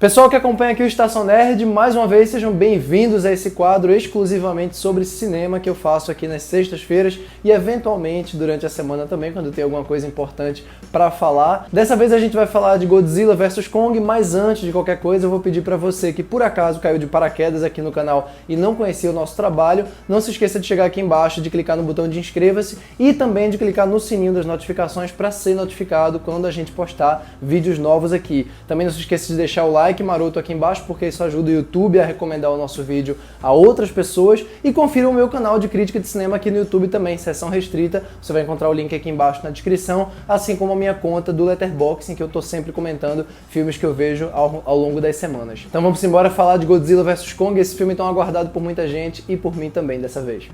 Pessoal que acompanha aqui o Estação Nerd, mais uma vez sejam bem-vindos a esse quadro exclusivamente sobre cinema que eu faço aqui nas sextas-feiras e eventualmente durante a semana também, quando tem alguma coisa importante para falar. Dessa vez a gente vai falar de Godzilla vs Kong, mas antes de qualquer coisa eu vou pedir para você que por acaso caiu de paraquedas aqui no canal e não conhecia o nosso trabalho, não se esqueça de chegar aqui embaixo, de clicar no botão de inscreva-se e também de clicar no sininho das notificações para ser notificado quando a gente postar vídeos novos aqui. Também não se esqueça de deixar o like maroto aqui embaixo, porque isso ajuda o YouTube a recomendar o nosso vídeo a outras pessoas, e confira o meu canal de crítica de cinema aqui no YouTube também, seção restrita, você vai encontrar o link aqui embaixo na descrição, assim como a minha conta do Letterboxd, em que eu tô sempre comentando filmes que eu vejo ao longo das semanas. Então vamos embora falar de Godzilla vs Kong, esse filme tão aguardado por muita gente e por mim também dessa vez.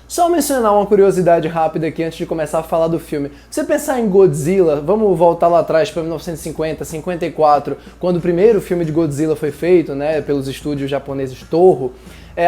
Só mencionar uma curiosidade rápida aqui antes de começar a falar do filme. Você pensar em Godzilla, vamos voltar lá atrás para 1950, 54, quando o primeiro filme de Godzilla foi feito, né, pelos estúdios japoneses Toho.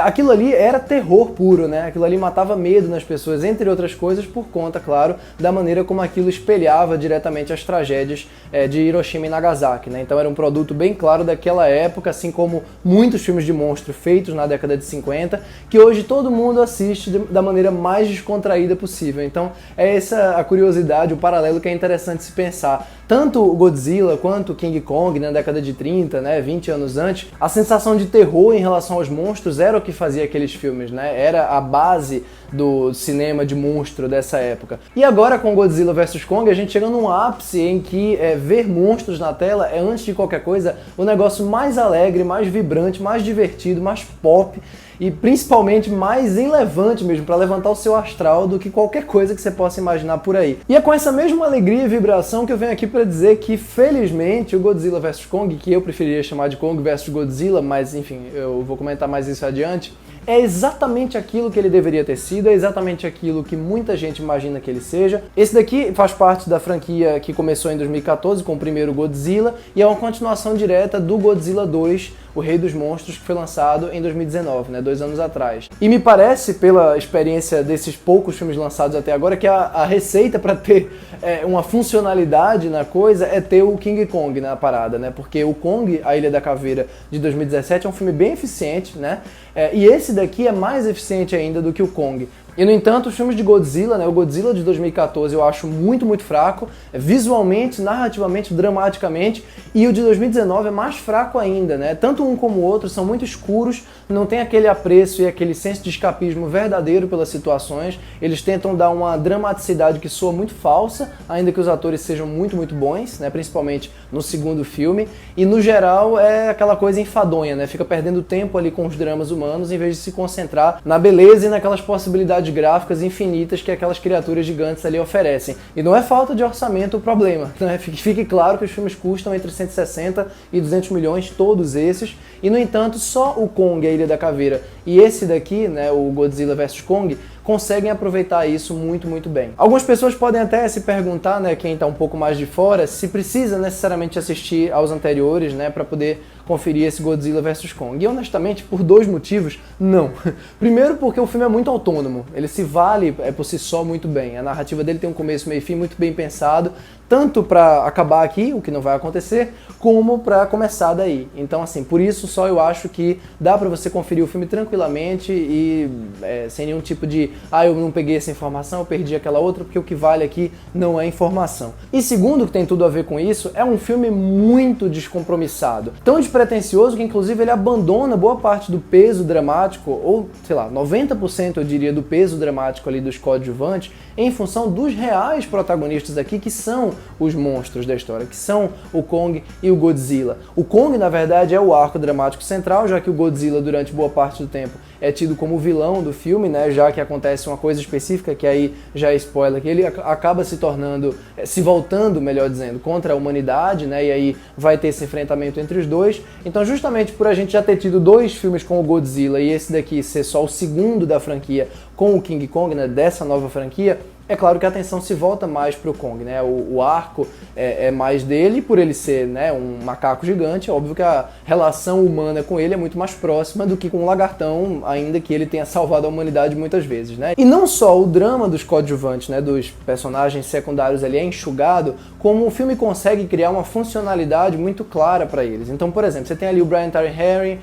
Aquilo ali era terror puro, né? Aquilo ali matava medo nas pessoas, entre outras coisas, por conta, claro, da maneira como aquilo espelhava diretamente as tragédias de Hiroshima e Nagasaki, né? Então era um produto bem claro daquela época, assim como muitos filmes de monstro feitos na década de 50, que hoje todo mundo assiste da maneira mais descontraída possível. Então é essa a curiosidade, o paralelo que é interessante se pensar. Tanto o Godzilla quanto o King Kong na década de 30, né, 20 anos antes, a sensação de terror em relação aos monstros era o que fazia aqueles filmes, né? Era a base do cinema de monstro dessa época. E agora com Godzilla vs Kong a gente chega num ápice em que ver monstros na tela é, antes de qualquer coisa, o negócio mais alegre, mais vibrante, mais divertido, mais pop e principalmente mais enlevante mesmo, para levantar o seu astral do que qualquer coisa que você possa imaginar por aí. E é com essa mesma alegria e vibração que eu venho aqui para dizer que, felizmente, o Godzilla vs Kong, que eu preferiria chamar de Kong vs Godzilla, mas enfim, eu vou comentar mais isso adiante, é exatamente aquilo que ele deveria ter sido, é exatamente aquilo que muita gente imagina que ele seja. Esse daqui faz parte da franquia que começou em 2014 com o primeiro Godzilla e é uma continuação direta do Godzilla 2, o Rei dos Monstros, que foi lançado em 2019, né, 2 anos atrás. E me parece, pela experiência desses poucos filmes lançados até agora, que a receita para ter uma funcionalidade na coisa é ter o King Kong na parada, né? Porque o Kong, A Ilha da Caveira, de 2017, é um filme bem eficiente, né? E esse daqui é mais eficiente ainda do que o Kong. E, no entanto, os filmes de Godzilla, né, o Godzilla de 2014 eu acho muito, muito fraco, visualmente, narrativamente, dramaticamente, e o de 2019 é mais fraco ainda, né? Tanto um como o outro são muito escuros, não tem aquele apreço e aquele senso de escapismo verdadeiro pelas situações, eles tentam dar uma dramaticidade que soa muito falsa, ainda que os atores sejam muito, muito bons, né, principalmente no segundo filme, e no geral é aquela coisa enfadonha, né? Fica perdendo tempo ali com os dramas humanos em vez de se concentrar na beleza e naquelas possibilidades gráficas infinitas que aquelas criaturas gigantes ali oferecem. E não é falta de orçamento o problema, né? Fique claro que os filmes custam entre 160 e 200 milhões, todos esses, e no entanto só o Kong, A Ilha da Caveira, e esse daqui, né, o Godzilla vs Kong, conseguem aproveitar isso muito, muito bem. Algumas pessoas podem até se perguntar, né, quem está um pouco mais de fora, se precisa necessariamente assistir aos anteriores, né, para poder conferir esse Godzilla vs Kong. E honestamente, por 2 motivos, não. Primeiro, porque o filme é muito autônomo, ele se vale por si só muito bem. A narrativa dele tem um começo, meio e fim muito bem pensado, tanto para acabar aqui, o que não vai acontecer, como para começar daí. Então, assim, por isso só eu acho que dá para você conferir o filme tranquilamente e sem nenhum tipo de eu não peguei essa informação, eu perdi aquela outra, porque o que vale aqui não é informação. E segundo, que tem tudo a ver com isso, é um filme muito descompromissado. Tão despretensioso que, inclusive, ele abandona boa parte do peso dramático, ou, sei lá, 90% eu diria do peso dramático ali dos coadjuvantes, em função dos reais protagonistas aqui, que são os monstros da história, que são o Kong e o Godzilla. O Kong, na verdade, é o arco dramático central, já que o Godzilla, durante boa parte do tempo, é tido como o vilão do filme, né, já que acontece uma coisa específica, que aí já é spoiler, que ele acaba se voltando, melhor dizendo, contra a humanidade, né, e aí vai ter esse enfrentamento entre os dois. Então, justamente por a gente já ter tido 2 filmes com o Godzilla e esse daqui ser só o segundo da franquia com o King Kong, né, dessa nova franquia, É claro que a atenção se volta mais pro Kong, né? O arco é mais dele, por ele ser, né, um macaco gigante, é óbvio que a relação humana com ele é muito mais próxima do que com o lagartão, ainda que ele tenha salvado a humanidade muitas vezes, né? E não só o drama dos coadjuvantes, né, dos personagens secundários ali é enxugado, como o filme consegue criar uma funcionalidade muito clara para eles. Então, por exemplo, você tem ali o Brian Tyree Henry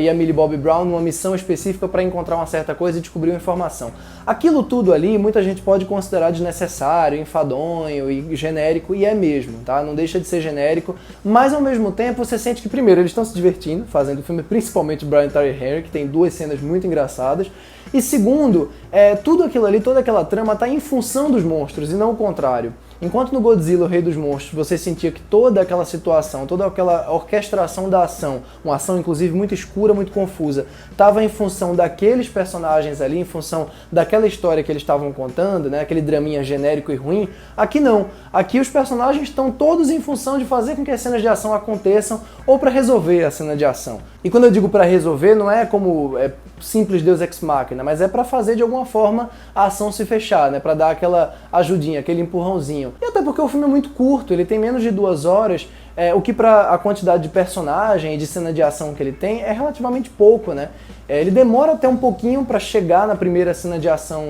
e a Millie Bobby Brown numa missão específica para encontrar uma certa coisa e descobrir uma informação. Aquilo tudo ali, muita gente pode considerar desnecessário, enfadonho e genérico, e é mesmo, tá? Não deixa de ser genérico, mas ao mesmo tempo você sente que, primeiro, eles estão se divertindo fazendo o filme, principalmente Brian Tyree Henry, que tem duas cenas muito engraçadas, e segundo, tudo aquilo ali, toda aquela trama tá em função dos monstros e não o contrário. Enquanto no Godzilla, o Rei dos Monstros, você sentia que toda aquela situação, toda aquela orquestração da ação, uma ação inclusive muito escura, muito confusa, estava em função daqueles personagens ali, em função daquela história que eles estavam contando, né, aquele draminha genérico e ruim, aqui não. Aqui os personagens estão todos em função de fazer com que as cenas de ação aconteçam ou para resolver a cena de ação. E quando eu digo para resolver, não é como simples Deus Ex Machina, mas é para fazer de alguma forma a ação se fechar, né, para dar aquela ajudinha, aquele empurrãozinho. E até porque o filme é muito curto, ele tem menos de 2 horas, o que para a quantidade de personagem e de cena de ação que ele tem é relativamente pouco, né? Ele demora até um pouquinho para chegar na primeira cena de ação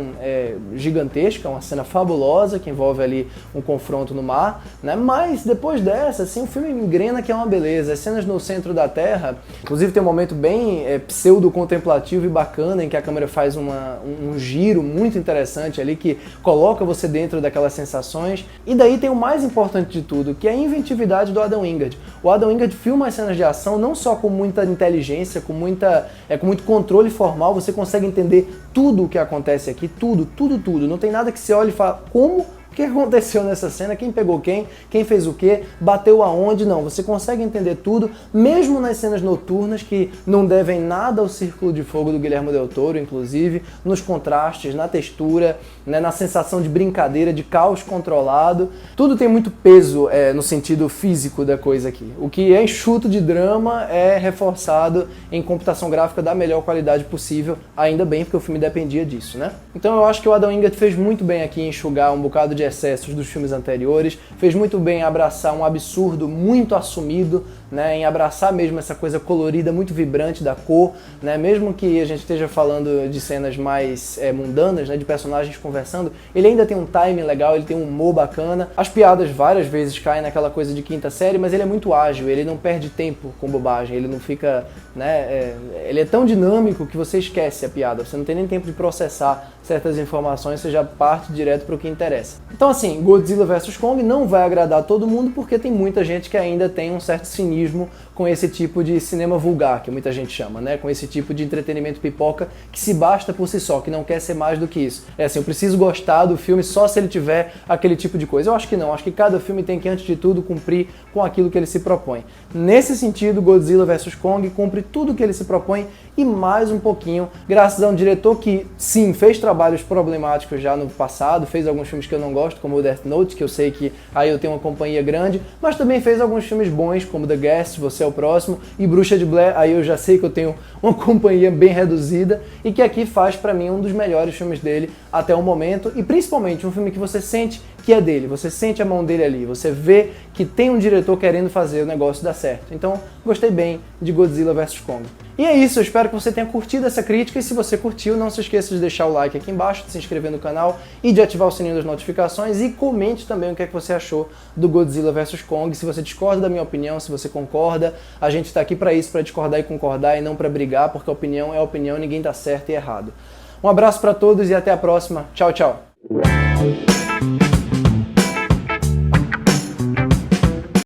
gigantesca, uma cena fabulosa que envolve ali um confronto no mar, né? Mas depois dessa, assim, o filme engrena que é uma beleza. As cenas no centro da Terra, inclusive tem um momento bem pseudo-contemplativo e bacana em que a câmera faz um giro muito interessante ali que coloca você dentro daquelas sensações. E daí tem o mais importante de tudo, que é a inventividade do Adam Wingard. O Adam Wingard filma as cenas de ação não só com muita inteligência, com muito controle formal, você consegue entender tudo o que acontece aqui, tudo. Não tem nada que você olhe e fala, como? O que aconteceu nessa cena? Quem pegou quem fez o quê? Bateu aonde? Não, você consegue entender tudo, mesmo nas cenas noturnas, que não devem nada ao Círculo de Fogo do Guillermo del Toro, inclusive, nos contrastes, na textura, né, na sensação de brincadeira, de caos controlado. Tudo tem muito peso no sentido físico da coisa aqui. O que é enxuto de drama é reforçado em computação gráfica da melhor qualidade possível, ainda bem, porque o filme dependia disso, né? Então eu acho que o Adam Wingard fez muito bem aqui em enxugar um bocado de excessos dos filmes anteriores, fez muito bem em abraçar um absurdo muito assumido, né, em abraçar mesmo essa coisa colorida, muito vibrante da cor, né, mesmo que a gente esteja falando de cenas mais mundanas, né, de personagens conversando, ele ainda tem um timing legal, ele tem um humor bacana, as piadas várias vezes caem naquela coisa de quinta série, mas ele é muito ágil, ele não perde tempo com bobagem, ele não fica, né, ele é tão dinâmico que você esquece a piada, você não tem nem tempo de processar certas informações, você já parte direto para o que interessa. Então assim, Godzilla vs Kong não vai agradar todo mundo porque tem muita gente que ainda tem um certo cinismo com esse tipo de cinema vulgar, que muita gente chama, né? Com esse tipo de entretenimento pipoca que se basta por si só, que não quer ser mais do que isso. É assim, eu preciso gostar do filme só se ele tiver aquele tipo de coisa. Eu acho que não, acho que cada filme tem que, antes de tudo, cumprir com aquilo que ele se propõe. Nesse sentido, Godzilla vs Kong cumpre tudo que ele se propõe e mais um pouquinho, graças a um diretor que, sim, fez trabalhos problemáticos já no passado, fez alguns filmes que eu não gosto, como o Death Note, que eu sei que aí eu tenho uma companhia grande, mas também fez alguns filmes bons, como The Guest, Você é o Próximo, e Bruxa de Blair, aí eu já sei que eu tenho uma companhia bem reduzida, e que aqui faz pra mim um dos melhores filmes dele até o momento, e principalmente um filme que você sente que é dele, você sente a mão dele ali, você vê que tem um diretor querendo fazer o negócio dar certo. Então, gostei bem de Godzilla vs Kong. E é isso, eu espero que você tenha curtido essa crítica, e se você curtiu, não se esqueça de deixar o like aqui embaixo, de se inscrever no canal e de ativar o sininho das notificações, e comente também o que é que você achou do Godzilla vs Kong, se você discorda da minha opinião, se você concorda, a gente tá aqui pra isso, pra discordar e concordar e não pra brigar, porque a opinião é opinião, ninguém tá certo e errado. Um abraço pra todos e até a próxima. Tchau, tchau.